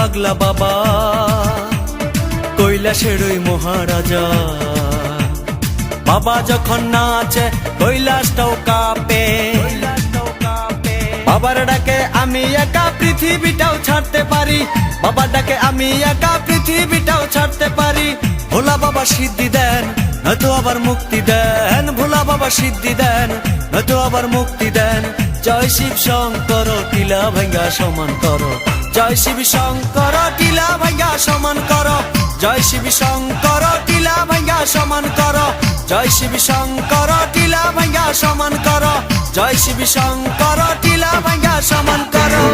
পাগলা বাবা কৈলাসের ওই মহারাজা। বাবা যখন নাচে কৈলাসটাও কাঁপে, বাবার ডাকে আমি একা পৃথিবীটাও ছাড়তে পারি, বাবার ডাকে আমি একা পৃথিবীটাও ছাড়তে পারি। ভোলা বাবা সিদ্ধি দেন নয়তো আবার মুক্তি দেন, ভোলা বাবা সিদ্ধি দেন নয়তো আবার মুক্তি দেন। জয় শিব শঙ্কর টিলা ভাঙ্গা সমান করো, জয় শিব শঙ্কর টিলা ভাঙ্গা সমান করো, জয় শিব শঙ্কর টিলা ভাঙ্গা সমান করো, জয় শিব শঙ্কর টিলা ভাঙ্গা সমান করো, জয় শিব শঙ্কর টিলা ভাঙ্গা সমান করো।